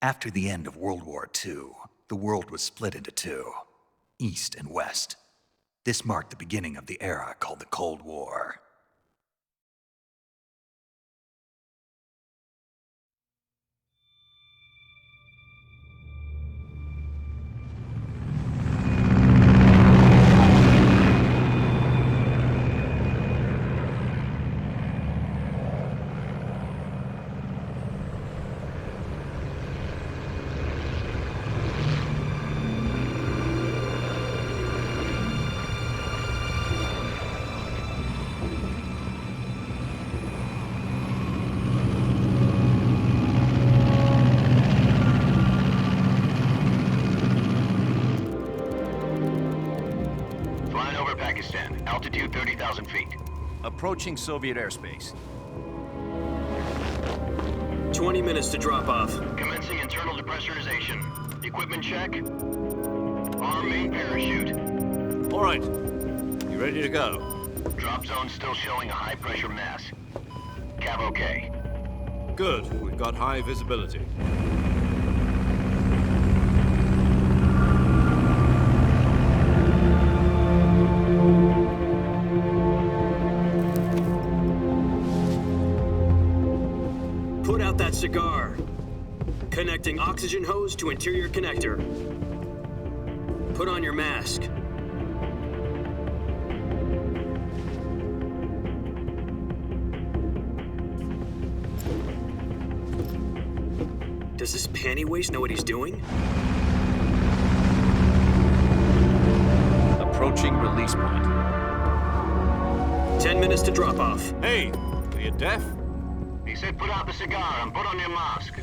After the end of World War II, the world was split into two, East and West. This marked the beginning of the era called the Cold War. Altitude 30,000 feet. Approaching Soviet airspace. 20 minutes to drop off. Commencing internal depressurization. Equipment check. Arm main parachute. All right. You ready to go? Drop zone still showing a high pressure mass. Cav okay. Good. We've got high visibility. Put out that cigar. Connecting oxygen hose to interior connector. Put on your mask. Does this panty waste know what he's doing? Approaching release point. 10 minutes to drop off. Hey, are you deaf? He said put out the cigar and put on your mask.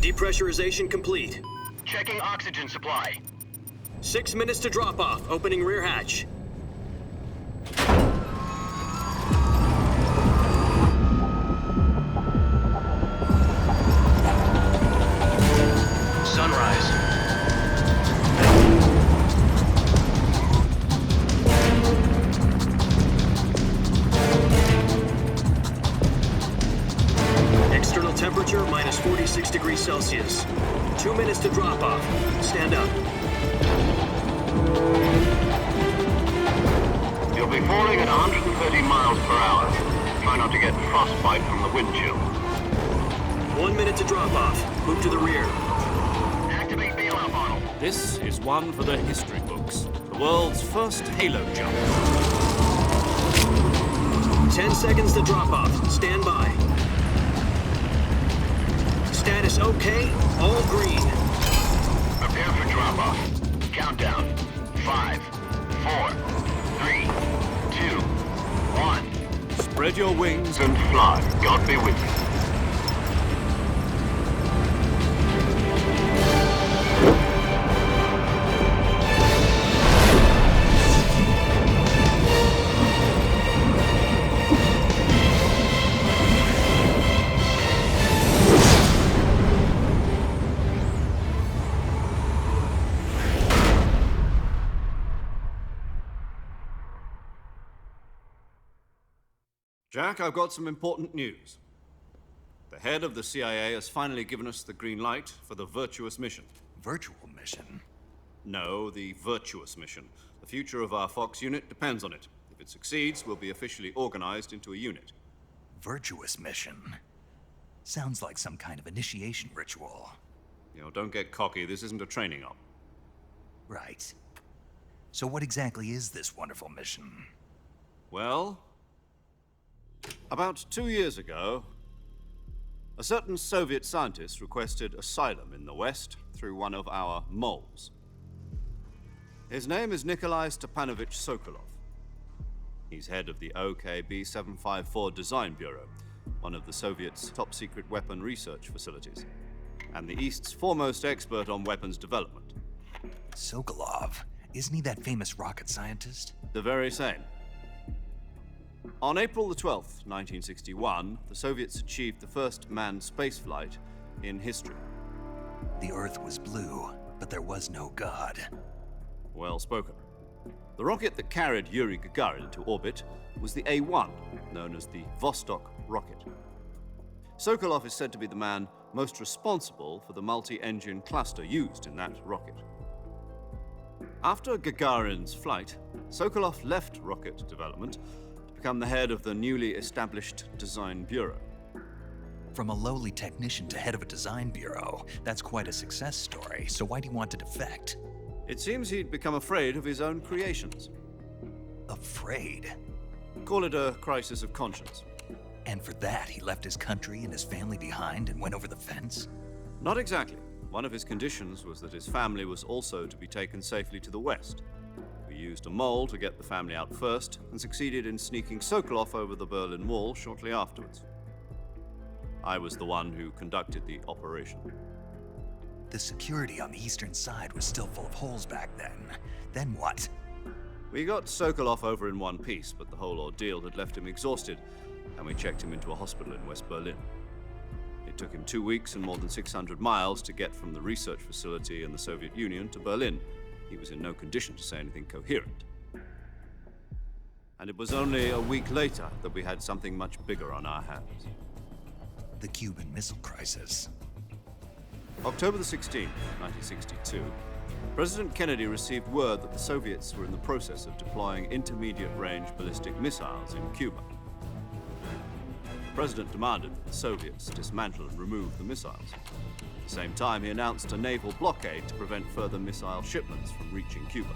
Depressurization complete. Checking oxygen supply. 6 minutes to drop off. Opening rear hatch. Sunrise. External temperature minus 46 degrees Celsius. 2 minutes to drop off. Stand up. You'll be falling at 130 miles per hour. Try not to get frostbite from the wind chill. 1 minute to drop off. Move to the rear. Activate bailout model. This is one for the history books. The world's first halo jump. 10 seconds to drop off. Stand by. Status okay. All green. Prepare for drop off. Countdown. 5, 4, 3, 2, 1. Spread your wings. And fly. God be with you. Jack, I've got some important news. The head of the CIA has finally given us the green light for the virtuous mission. Virtual mission? No, the virtuous mission. The future of our Fox unit depends on it. If it succeeds, we'll be officially organized into a unit. Virtuous mission? Sounds like some kind of initiation ritual. You know, don't get cocky. This isn't a training op. Right. So what exactly is this wonderful mission? Well, about 2 years ago, a certain Soviet scientist requested asylum in the West through one of our moles. His name is Nikolai Stepanovich Sokolov. He's head of the OKB-754 Design Bureau, one of the Soviets' top-secret weapon research facilities, and the East's foremost expert on weapons development. Sokolov? Isn't he that famous rocket scientist? The very same. On April the 12th, 1961, the Soviets achieved the first manned spaceflight in history. The Earth was blue, but there was no God. Well spoken. The rocket that carried Yuri Gagarin into orbit was the A-1, known as the Vostok rocket. Sokolov is said to be the man most responsible for the multi-engine cluster used in that rocket. After Gagarin's flight, Sokolov left rocket development to become the head of the newly established Design Bureau. From a lowly technician to head of a design bureau, that's quite a success story, so why'd he want to defect? It seems he'd become afraid of his own creations. Afraid? Call it a crisis of conscience. And for that, he left his country and his family behind and went over the fence? Not exactly. One of his conditions was that his family was also to be taken safely to the west. We used a mole to get the family out first and succeeded in sneaking Sokolov over the Berlin Wall shortly afterwards. I was the one who conducted the operation. The security on the eastern side was still full of holes back then. Then what? We got Sokolov over in one piece, but the whole ordeal had left him exhausted, and we checked him into a hospital in West Berlin. It took him 2 weeks and more than 600 miles to get from the research facility in the Soviet Union to Berlin. He was in no condition to say anything coherent. And it was only a week later that we had something much bigger on our hands. The Cuban Missile Crisis. October the 16th, 1962, President Kennedy received word that the Soviets were in the process of deploying intermediate-range ballistic missiles in Cuba. The President demanded that the Soviets dismantle and remove the missiles. At the same time, he announced a naval blockade to prevent further missile shipments from reaching Cuba.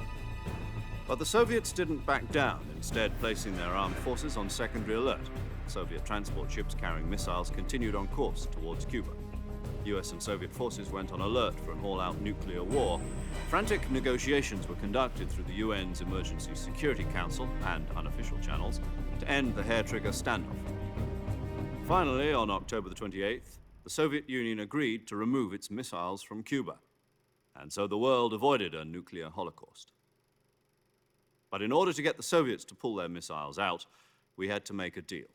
But the Soviets didn't back down, instead placing their armed forces on secondary alert. Soviet transport ships carrying missiles continued on course towards Cuba. US and Soviet forces went on alert for an all-out nuclear war. Frantic negotiations were conducted through the UN's Emergency Security Council and unofficial channels to end the hair-trigger standoff. Finally, on October the 28th, the Soviet Union agreed to remove its missiles from Cuba, and so the world avoided a nuclear holocaust. But in order to get the Soviets to pull their missiles out, we had to make a deal.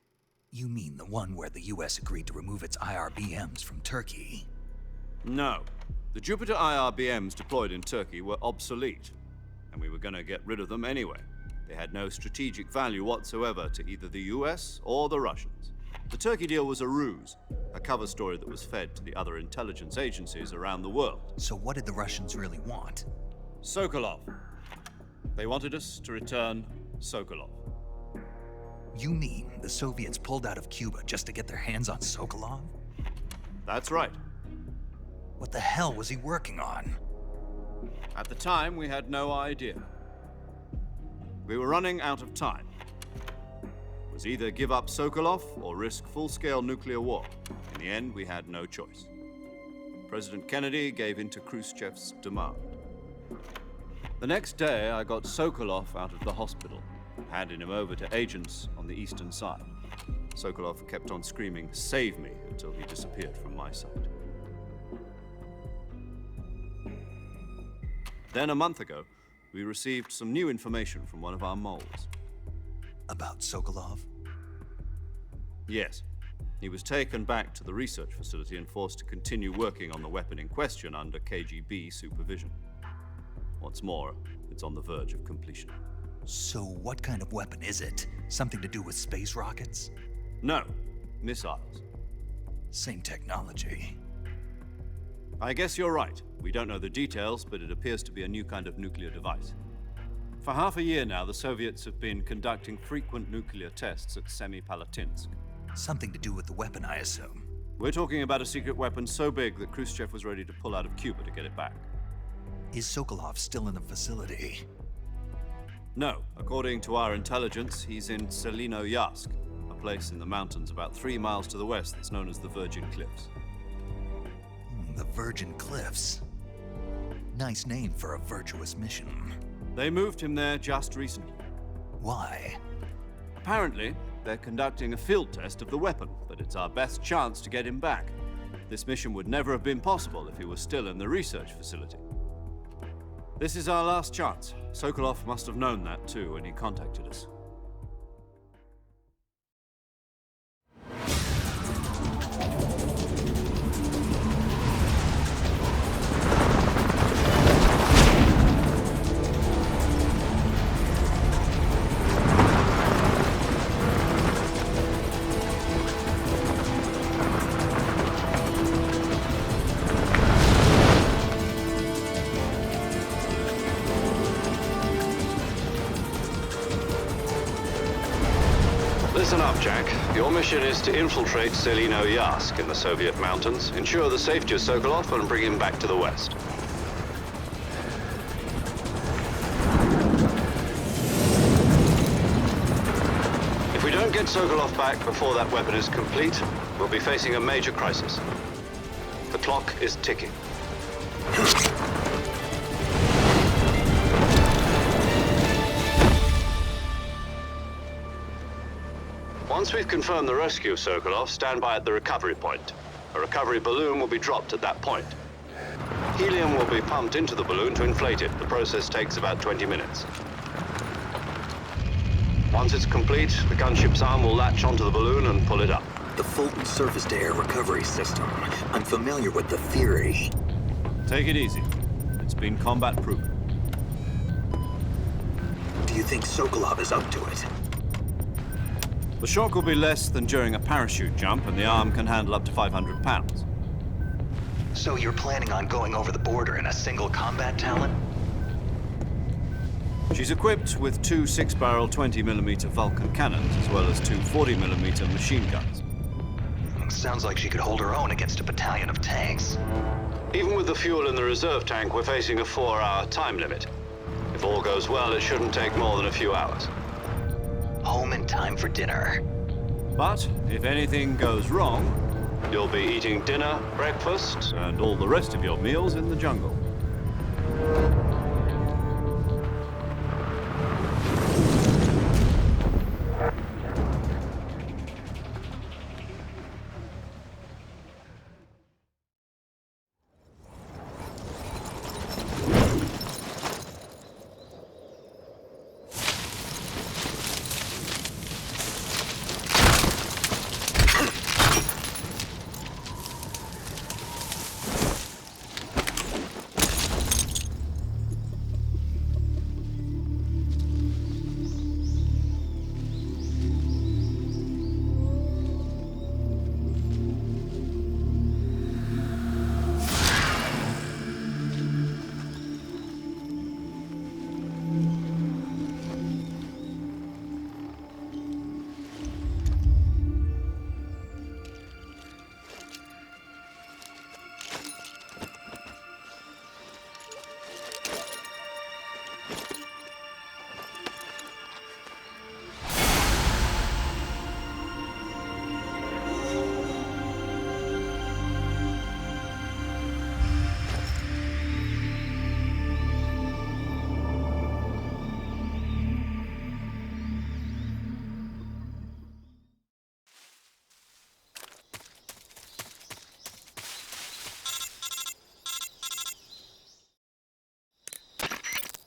You mean the one where the US agreed to remove its IRBMs from Turkey? No. The Jupiter IRBMs deployed in Turkey were obsolete, and we were going to get rid of them anyway. They had no strategic value whatsoever to either the US or the Russians. The Turkey deal was a ruse, a cover story that was fed to the other intelligence agencies around the world. So what did the Russians really want? Sokolov. They wanted us to return Sokolov. You mean the Soviets pulled out of Cuba just to get their hands on Sokolov? That's right. What the hell was he working on? At the time, we had no idea. We were running out of time. It was either give up Sokolov or risk full-scale nuclear war. In the end, we had no choice. President Kennedy gave in to Khrushchev's demand. The next day, I got Sokolov out of the hospital, handing him over to agents on the eastern side. Sokolov kept on screaming, "Save me," until he disappeared from my sight. Then a month ago, we received some new information from one of our moles. About Sokolov? Yes. He was taken back to the research facility and forced to continue working on the weapon in question under KGB supervision. What's more, it's on the verge of completion. So what kind of weapon is it? Something to do with space rockets? No, missiles. Same technology. I guess you're right. We don't know the details, but it appears to be a new kind of nuclear device. For half a year now, the Soviets have been conducting frequent nuclear tests at Semipalatinsk. Something to do with the weapon, I assume. We're talking about a secret weapon so big that Khrushchev was ready to pull out of Cuba to get it back. Is Sokolov still in the facility? No. According to our intelligence, he's in Selinoyarsk, a place in the mountains about 3 miles to the west that's known as the Virgin Cliffs. The Virgin Cliffs. Nice name for a virtuous mission. They moved him there just recently. Why? Apparently, they're conducting a field test of the weapon, but it's our best chance to get him back. This mission would never have been possible if he was still in the research facility. This is our last chance. Sokolov must have known that too when he contacted us. Jack. Your mission is to infiltrate Selino Yask in the Soviet mountains, ensure the safety of Sokolov, and bring him back to the West. If we don't get Sokolov back before that weapon is complete, we'll be facing a major crisis. The clock is ticking. Once we've confirmed the rescue of Sokolov, stand by at the recovery point. A recovery balloon will be dropped at that point. Helium will be pumped into the balloon to inflate it. The process takes about 20 minutes. Once it's complete, the gunship's arm will latch onto the balloon and pull it up. The Fulton surface-to-air recovery system. I'm familiar with the theory. Take it easy. It's been combat-proven. Do you think Sokolov is up to it? The shock will be less than during a parachute jump, and the arm can handle up to 500 pounds. So you're planning on going over the border in a single combat Talon? She's equipped with two 6-barrel 20mm Vulcan cannons, as well as two 40mm machine guns. Sounds like she could hold her own against a battalion of tanks. Even with the fuel in the reserve tank, we're facing a 4-hour time limit. If all goes well, it shouldn't take more than a few hours. Home in time for dinner. But if anything goes wrong, you'll be eating dinner, breakfast, and all the rest of your meals in the jungle.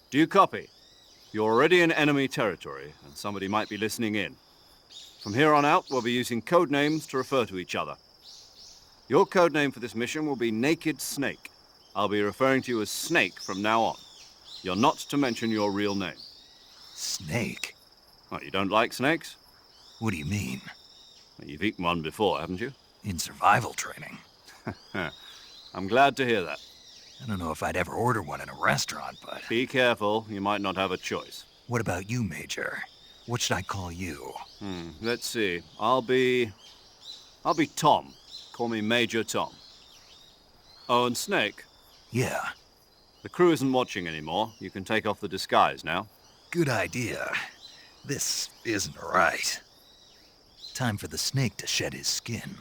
Do you copy? You're already in enemy territory, and somebody might be listening in. From here on out, we'll be using code names to refer to each other. Your code name for this mission will be Naked Snake. I'll be referring to you as Snake from now on. You're not to mention your real name. Snake? What, you don't like snakes? What do you mean? Well, you've eaten one before, haven't you? In survival training. I'm glad to hear that. I don't know if I'd ever order one in a restaurant, but... Be careful, you might not have a choice. What about you, Major? What should I call you? Let's see. I'll be Tom. Call me Major Tom. Oh, and Snake? Yeah. The crew isn't watching anymore. You can take off the disguise now. Good idea. This isn't right. Time for the snake to shed his skin.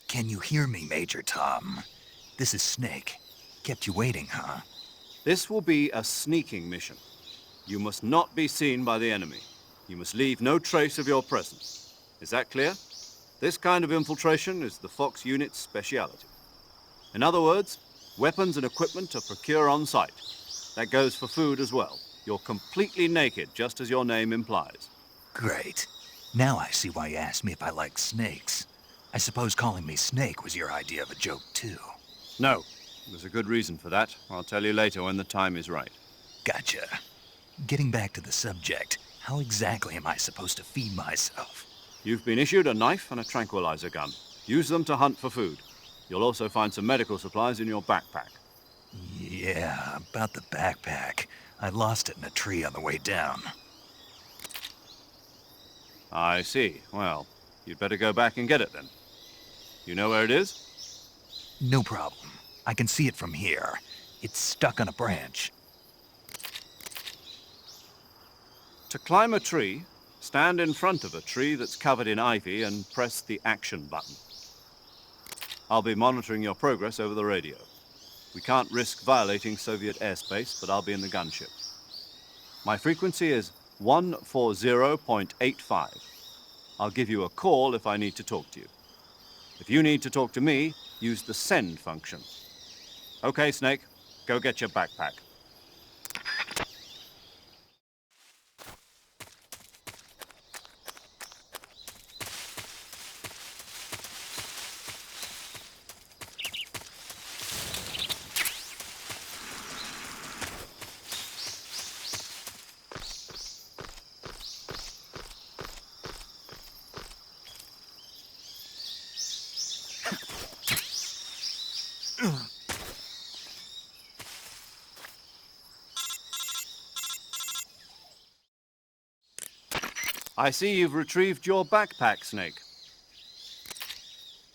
Can you hear me, Major Tom? This is Snake. Kept you waiting, huh? This will be a sneaking mission. You must not be seen by the enemy. You must leave no trace of your presence. Is that clear? This kind of infiltration is the Fox unit's speciality. In other words, weapons and equipment are procured on site. That goes for food as well. You're completely naked, just as your name implies. Great. Now I see why you asked me if I like snakes. I suppose calling me Snake was your idea of a joke, too. No, there's a good reason for that. I'll tell you later when the time is right. Gotcha. Getting back to the subject, how exactly am I supposed to feed myself? You've been issued a knife and a tranquilizer gun. Use them to hunt for food. You'll also find some medical supplies in your backpack. Yeah, about the backpack. I lost it in a tree on the way down. I see. Well, you'd better go back and get it then. You know where it is? No problem. I can see it from here. It's stuck on a branch. To climb a tree, stand in front of a tree that's covered in ivy and press the action button. I'll be monitoring your progress over the radio. We can't risk violating Soviet airspace, but I'll be in the gunship. My frequency is 140.85. I'll give you a call if I need to talk to you. If you need to talk to me, use the send function. Okay, Snake, go get your backpack. I see you've retrieved your backpack, Snake.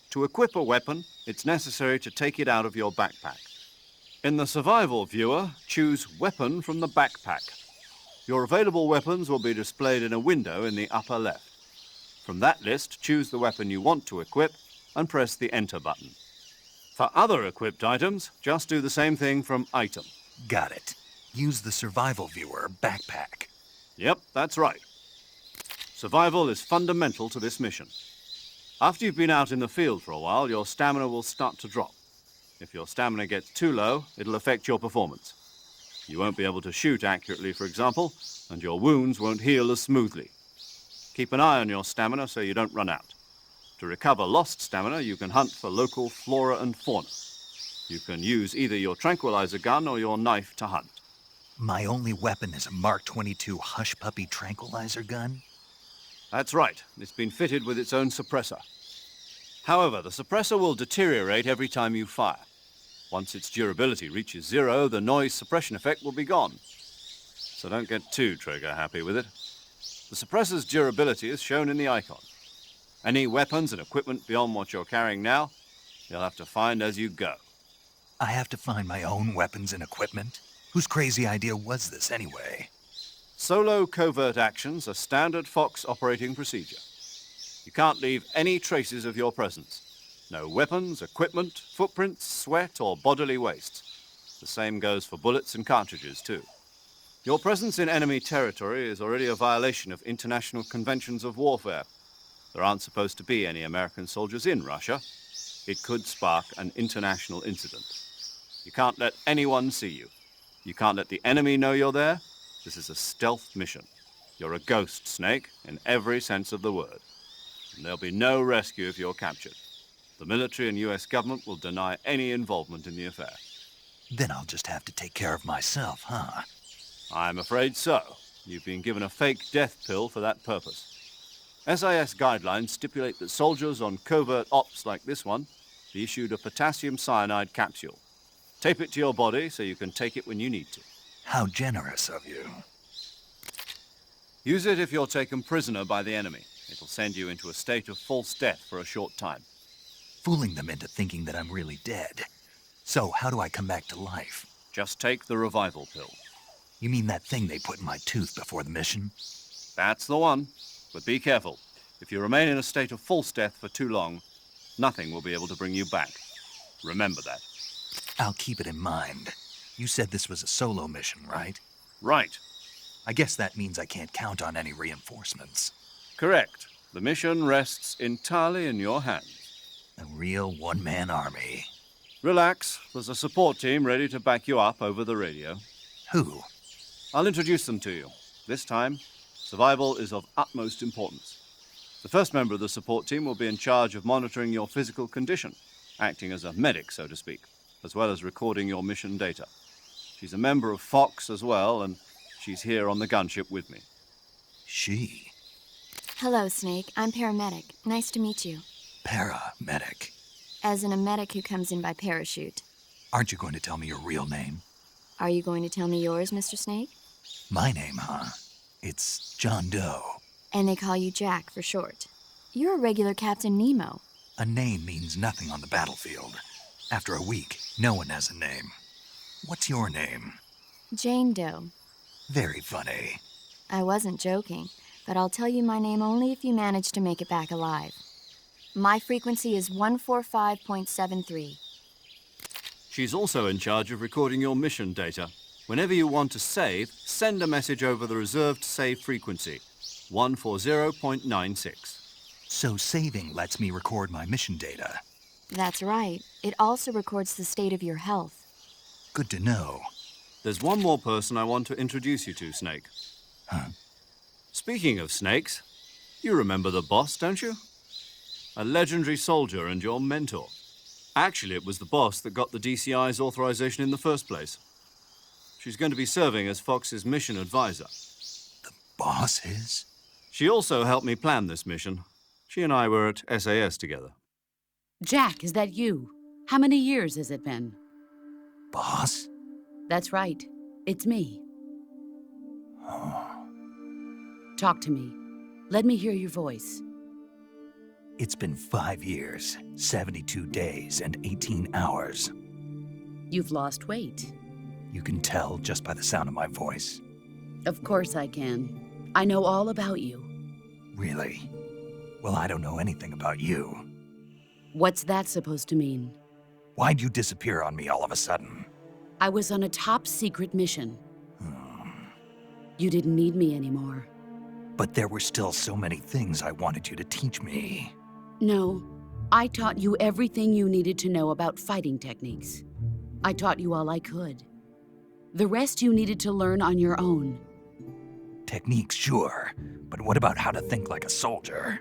To equip a weapon, it's necessary to take it out of your backpack. In the survival viewer, choose Weapon from the backpack. Your available weapons will be displayed in a window in the upper left. From that list, choose the weapon you want to equip and press the Enter button. For other equipped items, just do the same thing from Item. Got it. Use the survival viewer backpack. Yep, that's right. Survival is fundamental to this mission. After you've been out in the field for a while, your stamina will start to drop. If your stamina gets too low, it'll affect your performance. You won't be able to shoot accurately, for example, and your wounds won't heal as smoothly. Keep an eye on your stamina so you don't run out. To recover lost stamina, you can hunt for local flora and fauna. You can use either your tranquilizer gun or your knife to hunt. My only weapon is a Mark 22 Hush Puppy tranquilizer gun? That's right. It's been fitted with its own suppressor. However, the suppressor will deteriorate every time you fire. Once its durability reaches 0, the noise suppression effect will be gone. So don't get too trigger-happy with it. The suppressor's durability is shown in the icon. Any weapons and equipment beyond what you're carrying now, you'll have to find as you go. I have to find my own weapons and equipment? Whose crazy idea was this anyway? Solo covert actions are standard Fox operating procedure. You can't leave any traces of your presence. No weapons, equipment, footprints, sweat, or bodily waste. The same goes for bullets and cartridges, too. Your presence in enemy territory is already a violation of international conventions of warfare. There aren't supposed to be any American soldiers in Russia. It could spark an international incident. You can't let anyone see you. You can't let the enemy know you're there. This is a stealth mission. You're a ghost, Snake, in every sense of the word. And there'll be no rescue if you're captured. The military and US government will deny any involvement in the affair. Then I'll just have to take care of myself, huh? I'm afraid so. You've been given a fake death pill for that purpose. SIS guidelines stipulate that soldiers on covert ops like this one be issued a potassium cyanide capsule. Tape it to your body so you can take it when you need to. How generous of you. Use it if you're taken prisoner by the enemy. It'll send you into a state of false death for a short time. Fooling them into thinking that I'm really dead. So how do I come back to life? Just take the revival pill. You mean that thing they put in my tooth before the mission? That's the one. But be careful. If you remain in a state of false death for too long, nothing will be able to bring you back. Remember that. I'll keep it in mind. You said this was a solo mission, right? Right. I guess that means I can't count on any reinforcements. Correct. The mission rests entirely in your hands. A real one-man army. Relax. There's a support team ready to back you up over the radio. Who? I'll introduce them to you. This time, survival is of utmost importance. The first member of the support team will be in charge of monitoring your physical condition, acting as a medic, so to speak, as well as recording your mission data. She's a member of Fox as well, and she's here on the gunship with me. She. Hello, Snake. I'm paramedic. Nice to meet you. Paramedic. As in a medic who comes in by parachute. Aren't you going to tell me your real name? Are you going to tell me yours, Mr. Snake? My name, huh? It's John Doe. And they call you Jack for short. You're a regular Captain Nemo. A name means nothing on the battlefield. After a week, no one has a name. What's your name? Jane Doe. Very funny. I wasn't joking, but I'll tell you my name only if you manage to make it back alive. My frequency is 145.73. She's also in charge of recording your mission data. Whenever you want to save, send a message over the reserved save frequency, 140.96. So saving lets me record my mission data. That's right. It also records the state of your health. Good to know. There's one more person I want to introduce you to, Snake. Huh? Speaking of snakes, you remember the boss, don't you? A legendary soldier and your mentor. Actually, it was the boss that got the DCI's authorization in the first place. She's going to be serving as Fox's mission advisor. The boss is? She also helped me plan this mission. She and I were at SAS together. Jack, is that you? How many years has it been? Boss? That's right. It's me. Talk to me. Let me hear your voice. It's been 5 years, 72 days, and 18 hours. You've lost weight. You can tell just by the sound of my voice. Of course I can. I know all about you. Really? Well, I don't know anything about you. What's that supposed to mean? Why'd you disappear on me all of a sudden? I was on a top-secret mission. You didn't need me anymore. But there were still so many things I wanted you to teach me. No, I taught you everything you needed to know about fighting techniques. I taught you all I could. The rest you needed to learn on your own. Techniques, sure. But what about how to think like a soldier?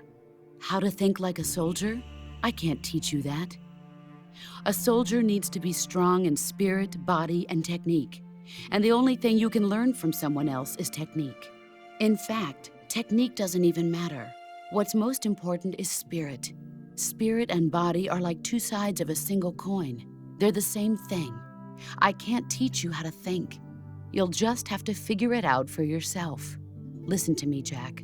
How to think like a soldier? I can't teach you that. A soldier needs to be strong in spirit, body, and technique. And the only thing you can learn from someone else is technique. In fact, technique doesn't even matter. What's most important is spirit. Spirit and body are like two sides of a single coin. They're the same thing. I can't teach you how to think. You'll just have to figure it out for yourself. Listen to me, Jack.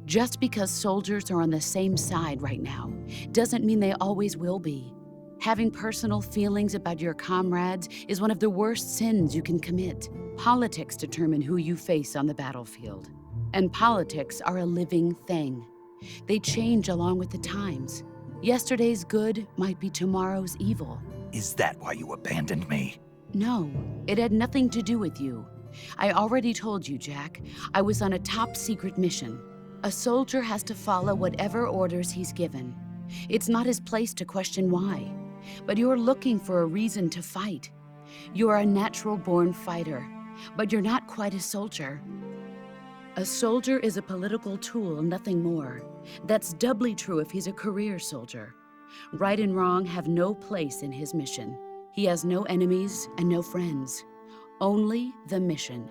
Just because soldiers are on the same side right now doesn't mean they always will be. Having personal feelings about your comrades is one of the worst sins you can commit. Politics determine who you face on the battlefield. And politics are a living thing. They change along with the times. Yesterday's good might be tomorrow's evil. Is that why you abandoned me? No, it had nothing to do with you. I already told you, Jack. I was on a top-secret mission. A soldier has to follow whatever orders he's given. It's not his place to question why. But you're looking for a reason to fight. You're a natural-born fighter, but you're not quite a soldier. A soldier is a political tool, nothing more. That's doubly true if he's a career soldier. Right and wrong have no place in his mission. He has no enemies and no friends. Only the mission.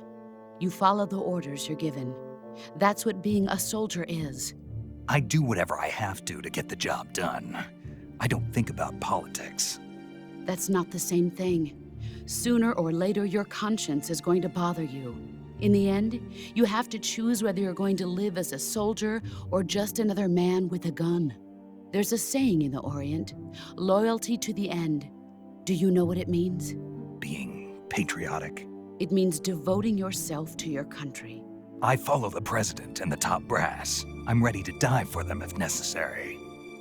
You follow the orders you're given. That's what being a soldier is. I do whatever I have to get the job done. I don't think about politics. That's not the same thing. Sooner or later, your conscience is going to bother you. In the end, you have to choose whether you're going to live as a soldier or just another man with a gun. There's a saying in the Orient, loyalty to the end. Do you know what it means? Being patriotic. It means devoting yourself to your country. I follow the president and the top brass. I'm ready to die for them if necessary.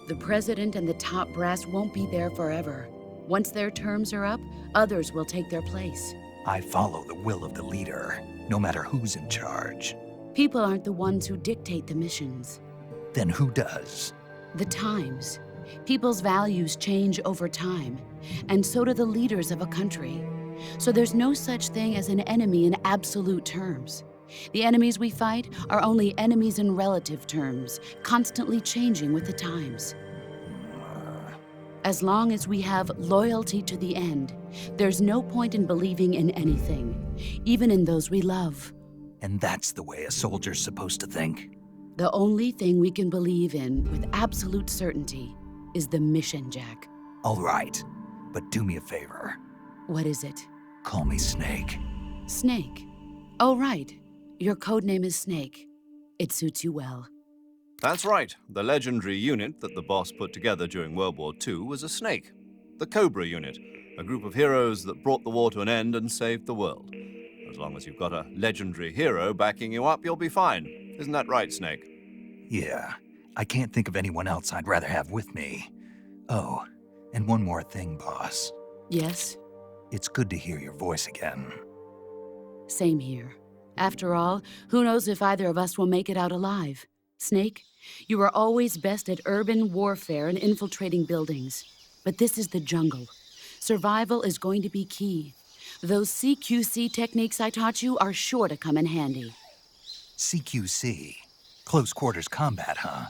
The president and the top brass won't be there forever. Once their terms are up, others will take their place. I follow the will of the leader, no matter who's in charge. People aren't the ones who dictate the missions. Then who does? The times. People's values change over time, and so do the leaders of a country. So there's no such thing as an enemy in absolute terms. The enemies we fight are only enemies in relative terms, constantly changing with the times. As long as we have loyalty to the end, there's no point in believing in anything, even in those we love. And that's the way a soldier's supposed to think? The only thing we can believe in with absolute certainty is the mission, Jack. All right, but do me a favor. What is it? Call me Snake. Snake. Oh, right. Your code name is Snake. It suits you well. That's right. The legendary unit that the boss put together during World War II was a snake. The Cobra unit, a group of heroes that brought the war to an end and saved the world. As long as you've got a legendary hero backing you up, you'll be fine. Isn't that right, Snake? Yeah, I can't think of anyone else I'd rather have with me. Oh, and one more thing, boss. Yes? It's good to hear your voice again. Same here. After all, who knows if either of us will make it out alive? Snake, you are always best at urban warfare and infiltrating buildings. But this is the jungle. Survival is going to be key. Those CQC techniques I taught you are sure to come in handy. CQC? Close quarters combat, huh?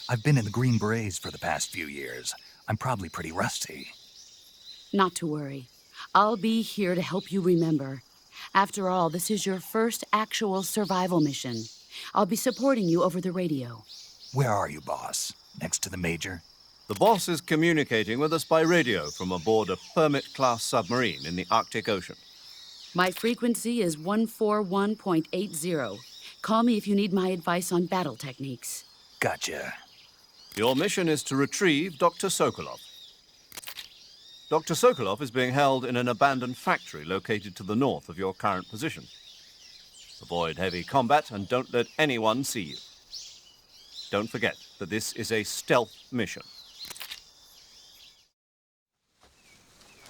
I've been in the Green Berets for the past few years. I'm probably pretty rusty. Not to worry. I'll be here to help you remember. After all, this is your first actual survival mission. I'll be supporting you over the radio. Where are you, boss? Next to the Major? The boss is communicating with us by radio from aboard a Permit-class submarine in the Arctic Ocean. My frequency is 141.80. Call me if you need my advice on battle techniques. Gotcha. Your mission is to retrieve Dr. Sokolov. Dr. Sokolov is being held in an abandoned factory located to the north of your current position. Avoid heavy combat and don't let anyone see you. Don't forget that this is a stealth mission.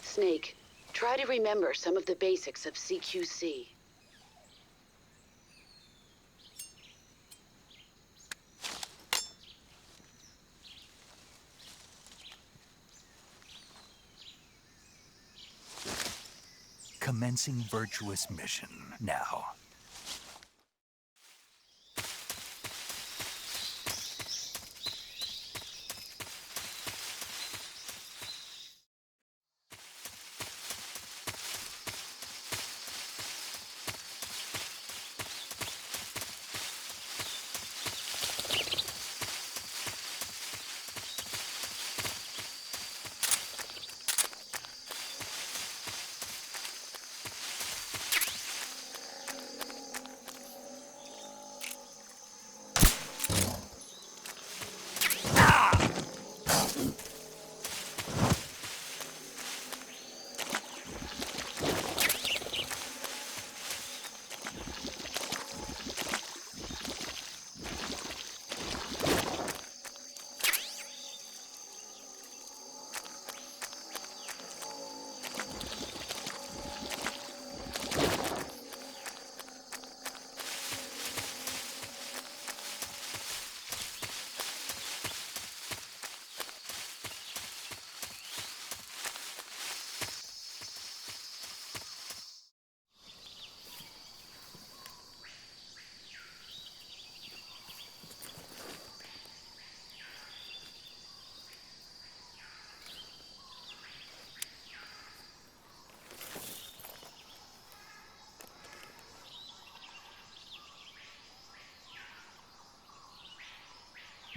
Snake, try to remember some of the basics of CQC. Commencing virtuous mission now.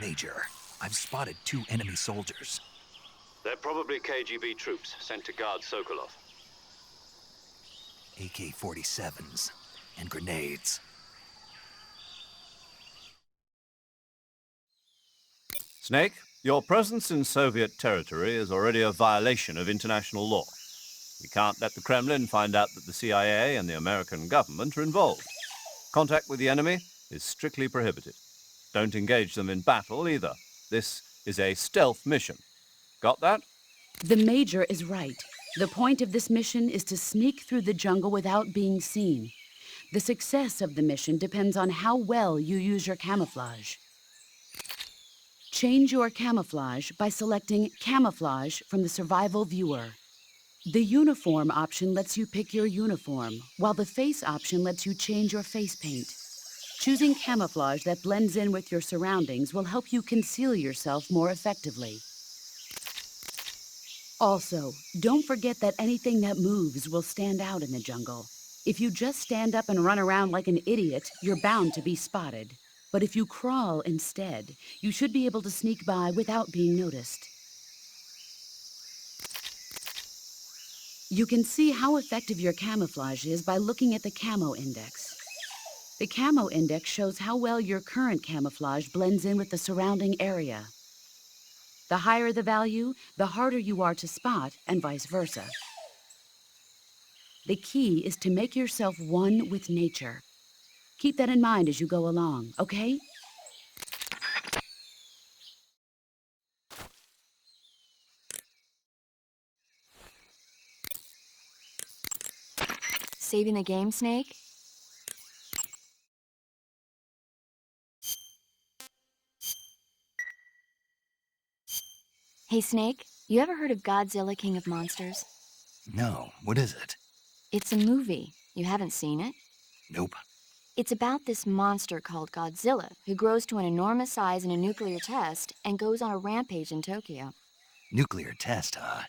Major, I've spotted 2 enemy soldiers. They're probably KGB troops sent to guard Sokolov. AK-47s and grenades. Snake, your presence in Soviet territory is already a violation of international law. We can't let the Kremlin find out that the CIA and the American government are involved. Contact with the enemy is strictly prohibited. Don't engage them in battle either. This is a stealth mission. Got that? The Major is right. The point of this mission is to sneak through the jungle without being seen. The success of the mission depends on how well you use your camouflage. Change your camouflage by selecting Camouflage from the Survival Viewer. The Uniform option lets you pick your uniform, while the Face option lets you change your face paint. Choosing camouflage that blends in with your surroundings will help you conceal yourself more effectively. Also, don't forget that anything that moves will stand out in the jungle. If you just stand up and run around like an idiot, you're bound to be spotted. But if you crawl instead, you should be able to sneak by without being noticed. You can see how effective your camouflage is by looking at the Camo Index. The Camo Index shows how well your current camouflage blends in with the surrounding area. The higher the value, the harder you are to spot, and vice versa. The key is to make yourself one with nature. Keep that in mind as you go along, okay? Saving the game, Snake? Hey, Snake, you ever heard of Godzilla, King of Monsters? No, what is it? It's a movie. You haven't seen it? Nope. It's about this monster called Godzilla who grows to an enormous size in a nuclear test and goes on a rampage in Tokyo. Nuclear test, huh?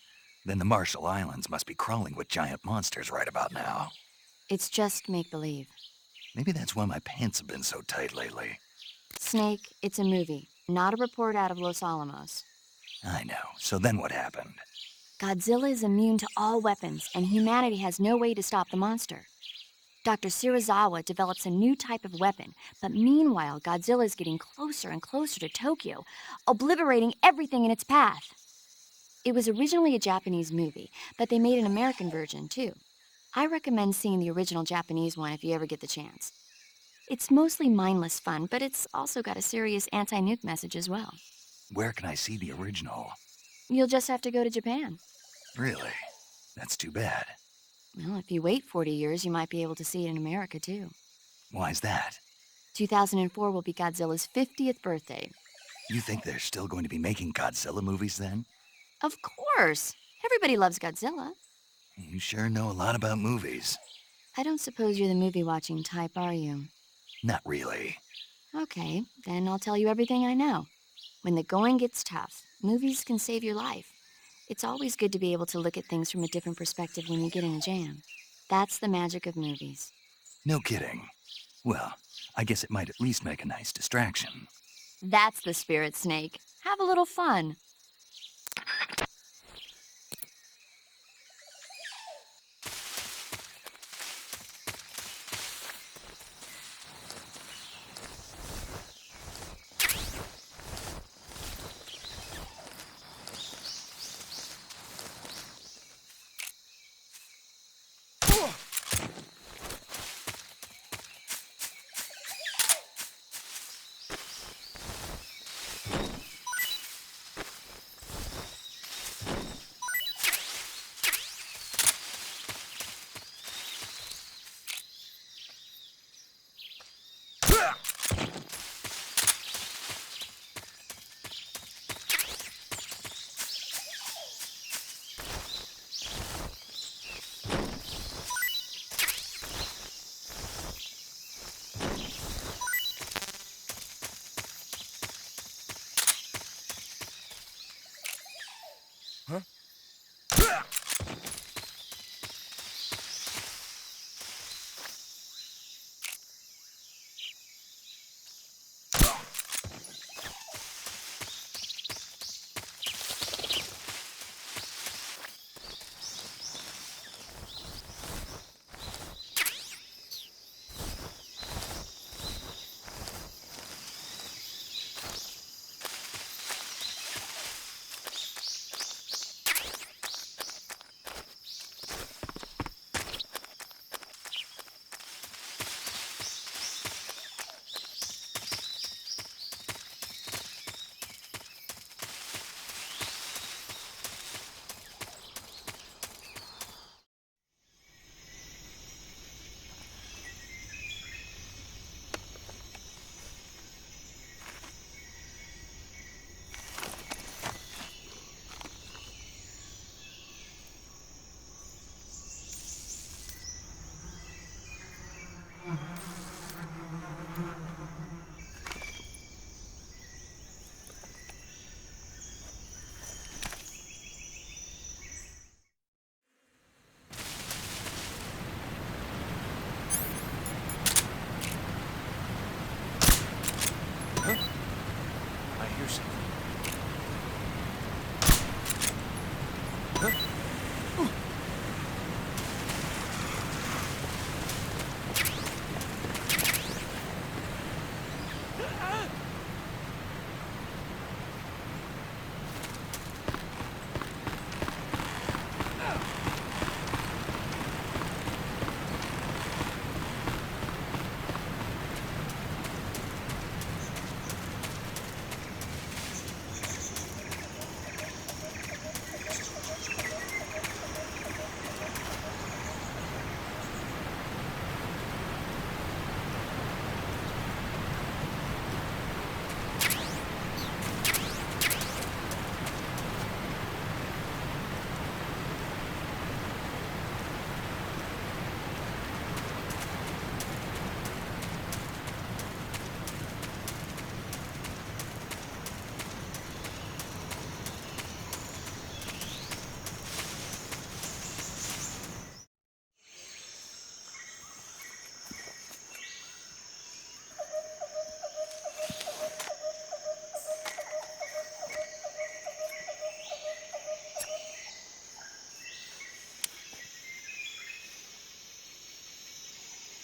Then the Marshall Islands must be crawling with giant monsters right about now. It's just make-believe. Maybe that's why my pants have been so tight lately. Snake, it's a movie, not a report out of Los Alamos. I know. So then what happened? Godzilla is immune to all weapons, and humanity has no way to stop the monster. Dr. Shirazawa develops a new type of weapon, but meanwhile, Godzilla is getting closer and closer to Tokyo, obliterating everything in its path. It was originally a Japanese movie, but they made an American version, too. I recommend seeing the original Japanese one if you ever get the chance. It's mostly mindless fun, but it's also got a serious anti-nuke message as well. Where can I see the original? You'll just have to go to Japan. Really? That's too bad. Well, if you wait 40 years, you might be able to see it in America, too. Why's that? 2004 will be Godzilla's 50th birthday. You think they're still going to be making Godzilla movies then? Of course! Everybody loves Godzilla. You sure know a lot about movies. I don't suppose you're the movie-watching type, are you? Not really. Okay, then I'll tell you everything I know. When the going gets tough, movies can save your life. It's always good to be able to look at things from a different perspective when you get in a jam. That's the magic of movies. No kidding. Well, I guess it might at least make a nice distraction. That's the spirit, Snake. Have a little fun.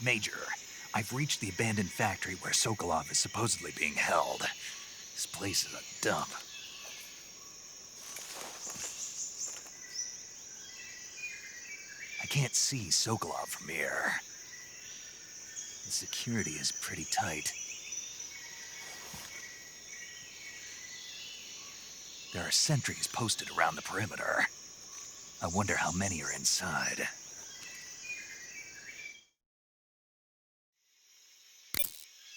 Major, I've reached the abandoned factory where Sokolov is supposedly being held. This place is a dump. I can't see Sokolov from here. The security is pretty tight. There are sentries posted around the perimeter. I wonder how many are inside.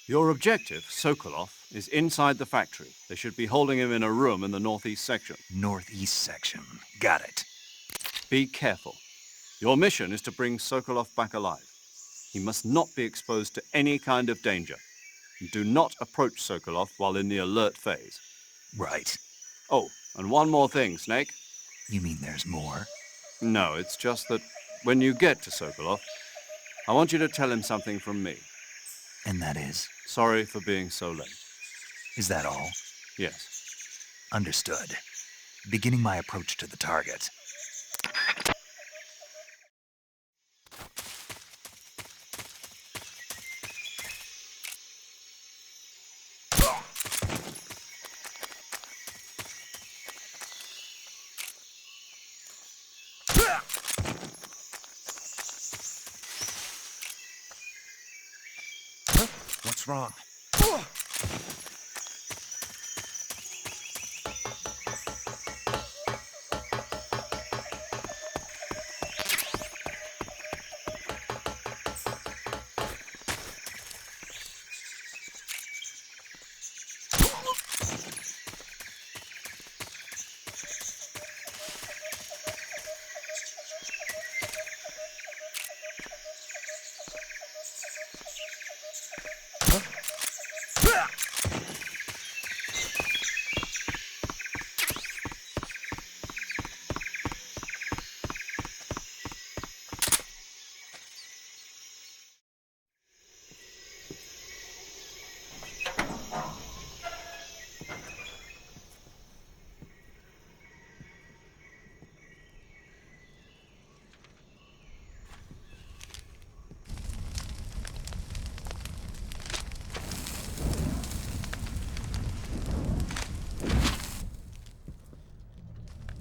Your objective, Sokolov, is inside the factory. They should be holding him in a room in the northeast section. Northeast section. Got it. Be careful. Your mission is to bring Sokolov back alive. He must not be exposed to any kind of danger. Do not approach Sokolov while in the alert phase. Right. Oh, and one more thing, Snake. You mean there's more? No, it's just that when you get to Sokolov, I want you to tell him something from me. And that is? Sorry for being so late. Is that all? Yes. Understood. Beginning my approach to the target. What's wrong?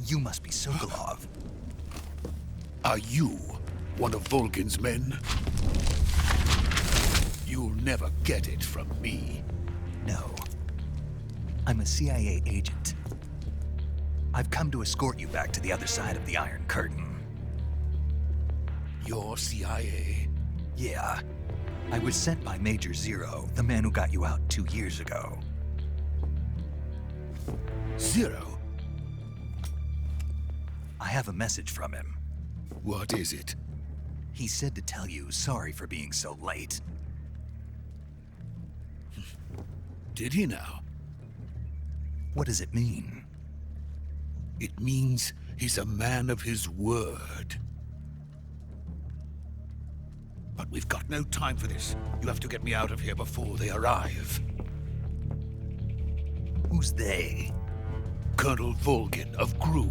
You must be Sokolov. Are you one of Volgin's men? You'll never get it from me. No. I'm a CIA agent. I've come to escort you back to the other side of the Iron Curtain. You're CIA? Yeah. I was sent by Major Zero, the man who got you out 2 years ago. Zero? I have a message from him. What is it? He said to tell you sorry for being so late. Did he now? What does it mean? It means he's a man of his word. But we've got no time for this. You have to get me out of here before they arrive. Who's they? Colonel Volgin of GRU.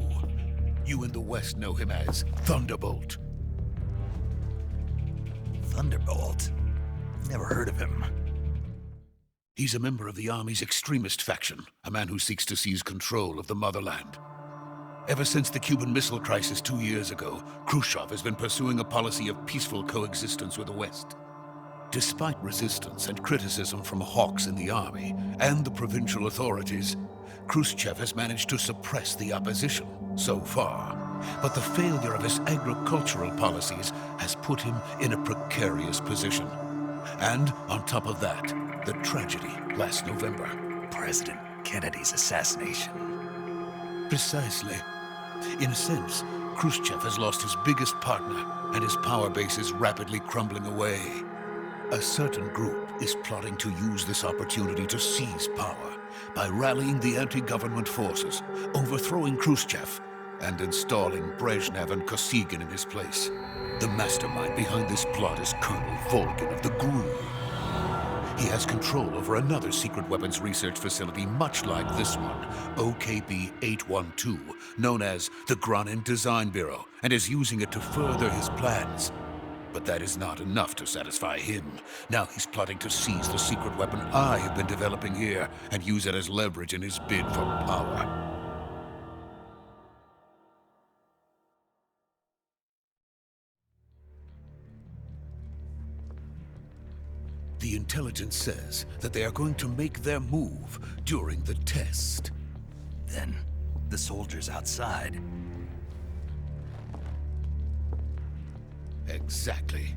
You in the West know him as Thunderbolt. Thunderbolt? Never heard of him. He's a member of the Army's extremist faction, a man who seeks to seize control of the motherland. Ever since the Cuban Missile Crisis 2 years ago, Khrushchev has been pursuing a policy of peaceful coexistence with the West. Despite resistance and criticism from hawks in the army and the provincial authorities, Khrushchev has managed to suppress the opposition so far. But the failure of his agricultural policies has put him in a precarious position. And on top of that, the tragedy last November. President Kennedy's assassination. Precisely. In a sense, Khrushchev has lost his biggest partner, and his power base is rapidly crumbling away. A certain group is plotting to use this opportunity to seize power by rallying the anti-government forces, overthrowing Khrushchev, and installing Brezhnev and Kosygin in his place. The mastermind behind this plot is Colonel Volgin of the GRU. He has control over another secret weapons research facility much like this one, OKB-812, known as the Granin Design Bureau, and is using it to further his plans. But that is not enough to satisfy him. Now he's plotting to seize the secret weapon I have been developing here and use it as leverage in his bid for power. The intelligence says that they are going to make their move during the test. Then, the soldiers outside. Exactly.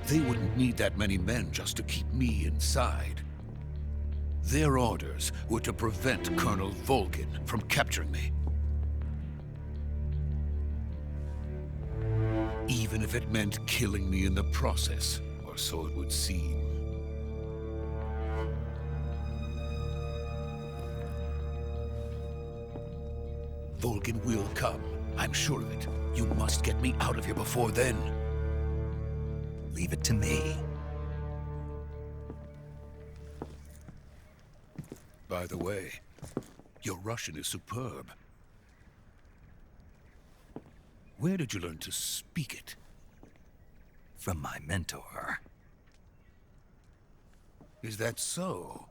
They wouldn't need that many men just to keep me inside. Their orders were to prevent Colonel Volgin from capturing me. Even if it meant killing me in the process, or so it would seem. Volgin will come. I'm sure of it. You must get me out of here before then. Leave it to me. By the way, your Russian is superb. Where did you learn to speak it? From my mentor. Is that so?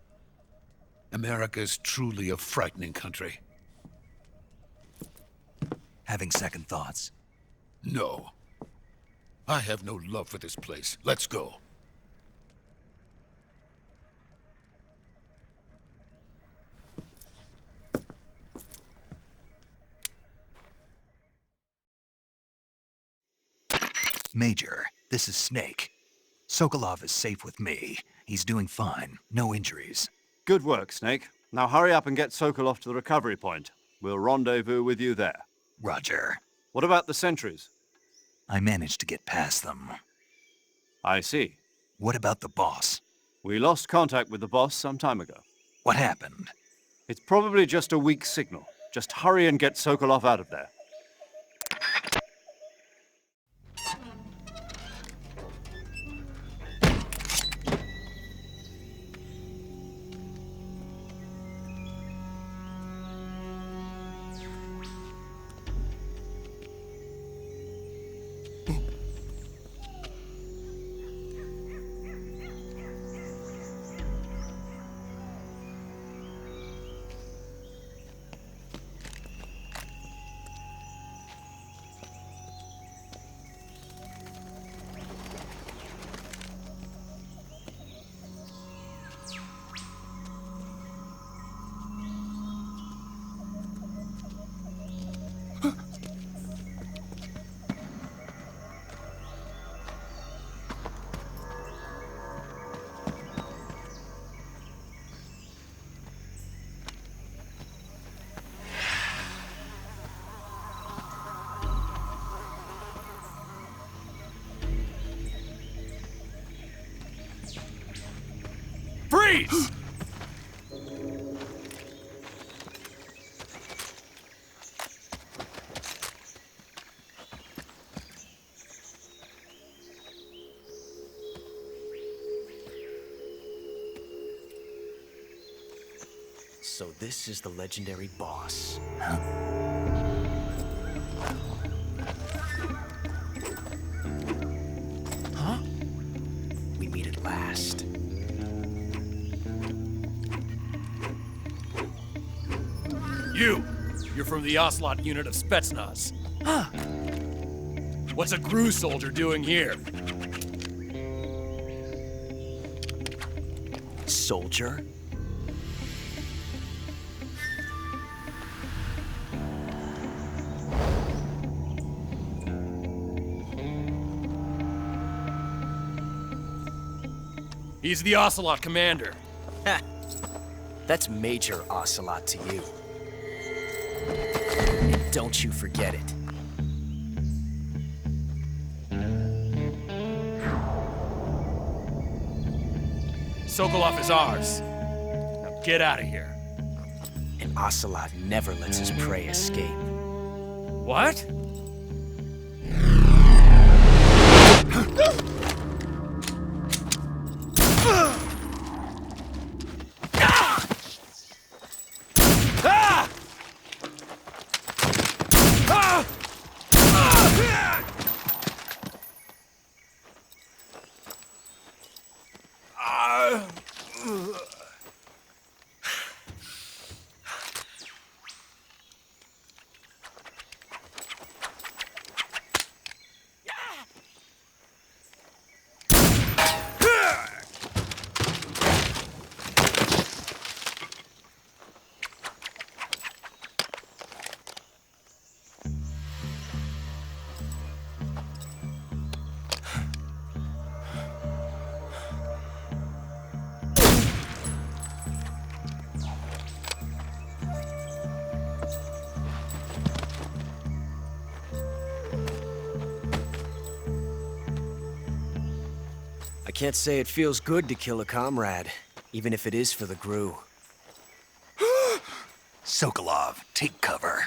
America is truly a frightening country. Having second thoughts? No. I have no love for this place. Let's go. Major, this is Snake. Sokolov is safe with me. He's doing fine. No injuries. Good work, Snake. Now hurry up and get Sokolov to the recovery point. We'll rendezvous with you there. Roger. What about the sentries? I managed to get past them. I see. What about the boss? We lost contact with the boss some time ago. What happened? It's probably just a weak signal. Just hurry and get Sokolov out of there. Freeze! So this is the legendary boss. Huh? We meet at last. You're from the Ocelot unit of Spetsnaz. Huh. What's a GRU soldier doing here? Soldier? He's the Ocelot commander. Ha! That's Major Ocelot to you. Don't you forget it. Sokolov is ours. Now get out of here. And Ocelot never lets his prey escape. What? I can't say it feels good to kill a comrade, even if it is for the GRU. Sokolov, take cover.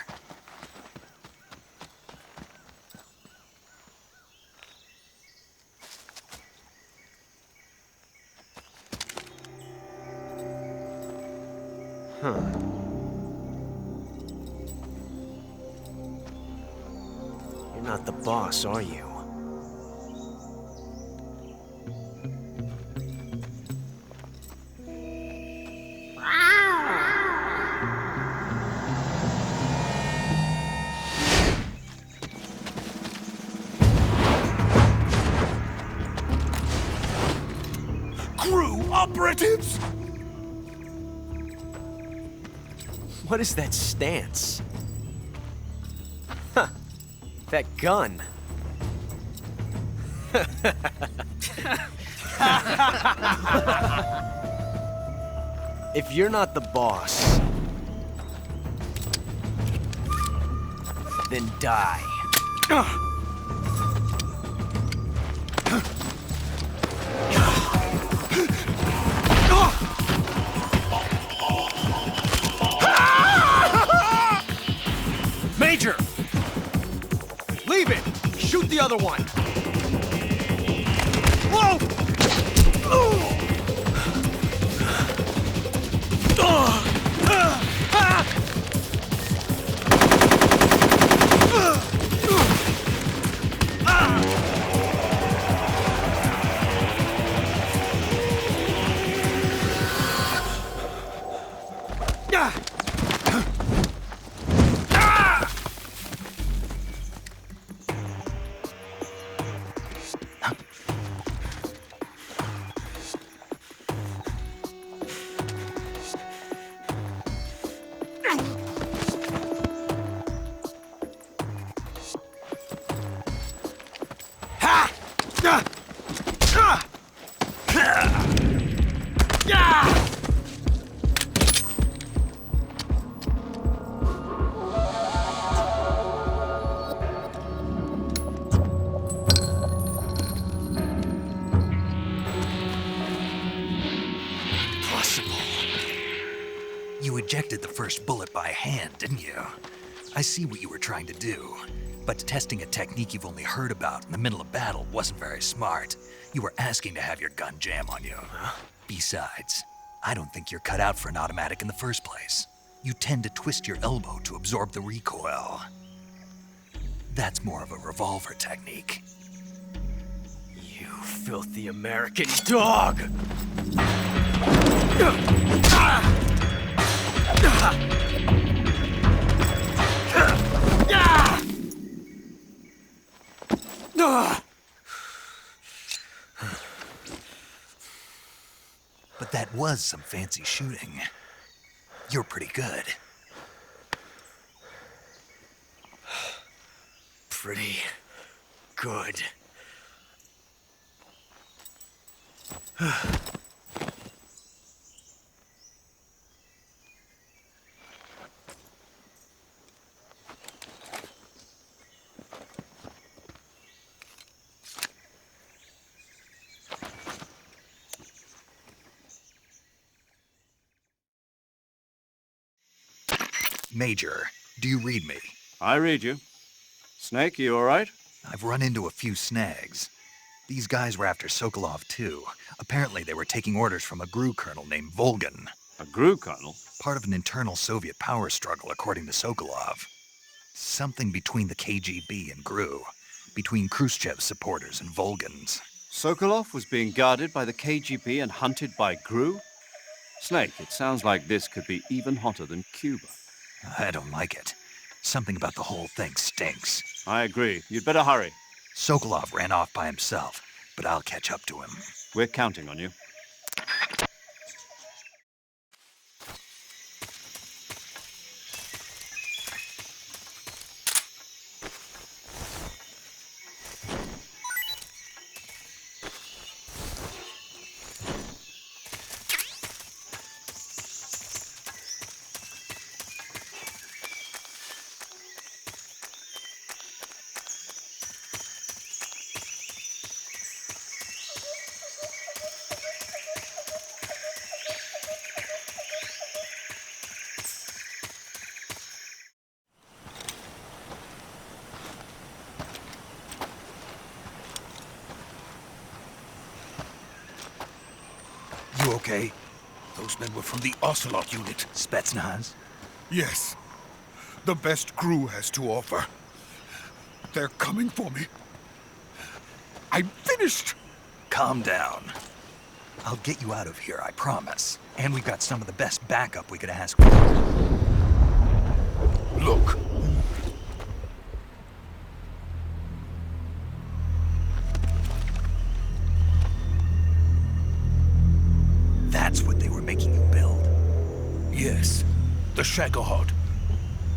You're not the boss, are you? GRU operatives! What is that stance? Huh. That gun. If you're not the boss, then die. Major! Leave it! Shoot the other one! Whoa! You ejected the first bullet by hand, didn't you? I see what you were trying to do. But testing a technique you've only heard about in the middle of battle wasn't very smart. You were asking to have your gun jam on you. Besides, I don't think you're cut out for an automatic in the first place. You tend to twist your elbow to absorb the recoil. That's more of a revolver technique. You filthy American dog! But that was some fancy shooting. You're pretty good. Pretty good. Major, do you read me? I read you. Snake, you all right? I've run into a few snags. These guys were after Sokolov too. Apparently they were taking orders from a GRU colonel named Volgan. A GRU colonel? Part of an internal Soviet power struggle, according to Sokolov. Something between the KGB and GRU. Between Khrushchev's supporters and Volgan's. Sokolov was being guarded by the KGB and hunted by GRU? Snake, it sounds like this could be even hotter than Cuba. I don't like it. Something about the whole thing stinks. I agree. You'd better hurry. Sokolov ran off by himself, but I'll catch up to him. We're counting on you. okay? Those men were from the Ocelot unit. Spetsnaz? Yes. The best crew has to offer. They're coming for me. I'm finished! Calm down. I'll get you out of here, I promise. And we've got some of the best backup we could ask for. Look. That's what they were making you build? Yes. The Shagohod.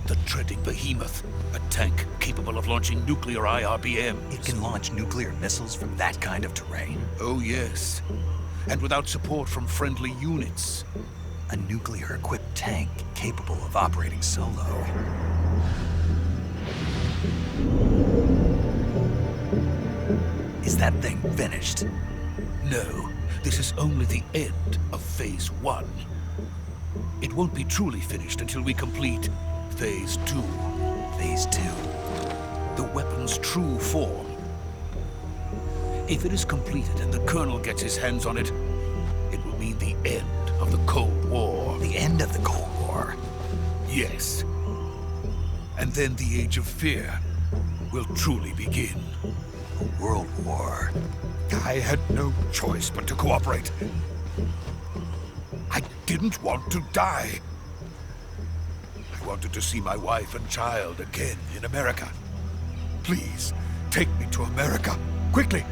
The treading behemoth. A tank capable of launching nuclear IRBMs. It can launch nuclear missiles from that kind of terrain? Oh, yes. And without support from friendly units. A nuclear-equipped tank capable of operating solo. Is that thing finished? No. This is only the end of Phase 1. It won't be truly finished until we complete Phase 2. Phase 2? The weapon's true form. If it is completed and the Colonel gets his hands on it, it will mean the end of the Cold War. The end of the Cold War? Yes. And then the Age of Fear will truly begin. A world war. I had no choice but to cooperate. I didn't want to die. I wanted to see my wife and child again in America. Please, take me to America, quickly.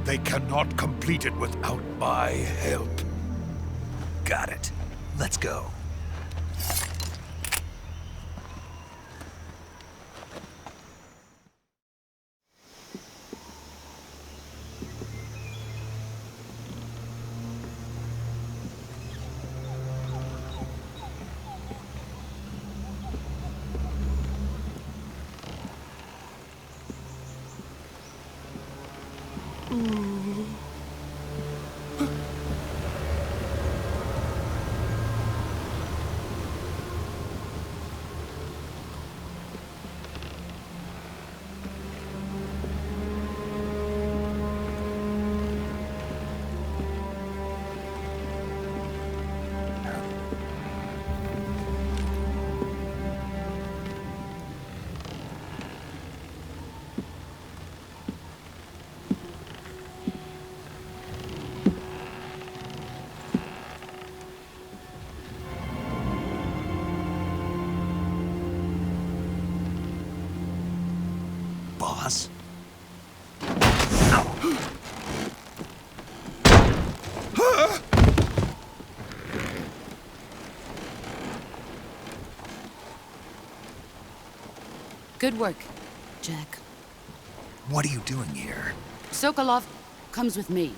They cannot complete it without my help. Got it. Let's go. Boss? Good work, Jack. What are you doing here? Sokolov comes with me.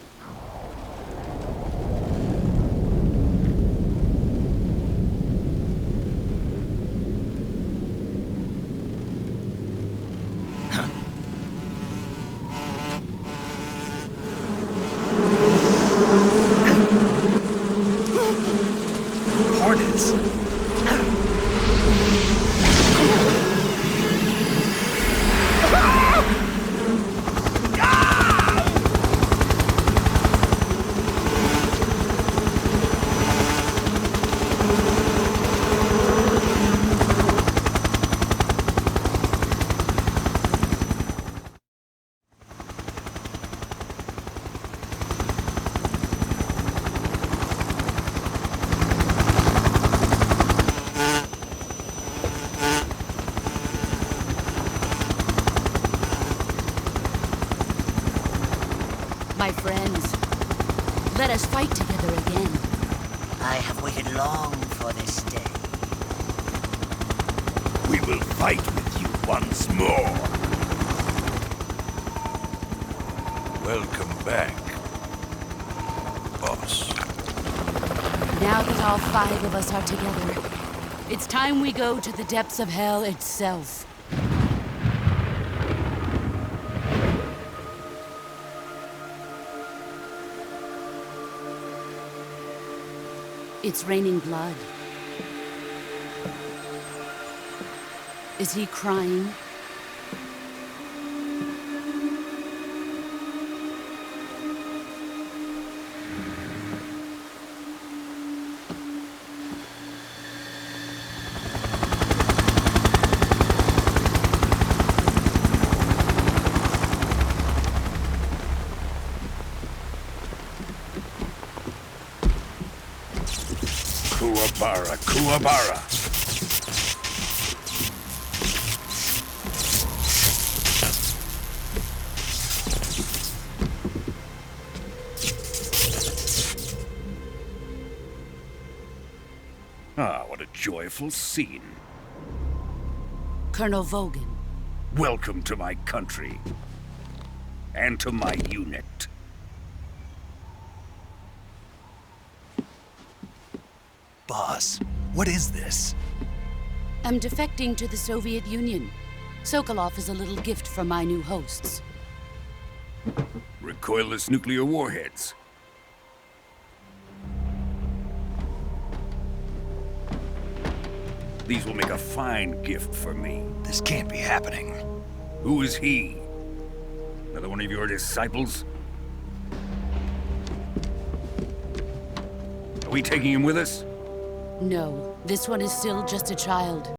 Hornets? My friends, let us fight together again. I have waited long for this day. We will fight with you once more. Welcome back, boss. Now that all 5 of us are together, it's time we go to the depths of hell itself. It's raining blood. Is he crying? Kuwabara, Kuwabara. Ah, what a joyful scene. Colonel Vogan. Welcome to my country. And to my unit. Boss, what is this? I'm defecting to the Soviet Union. Sokolov is a little gift from my new hosts. Recoilless nuclear warheads. These will make a fine gift for me. This can't be happening. Who is he? Another one of your disciples? Are we taking him with us? No, this one is still just a child.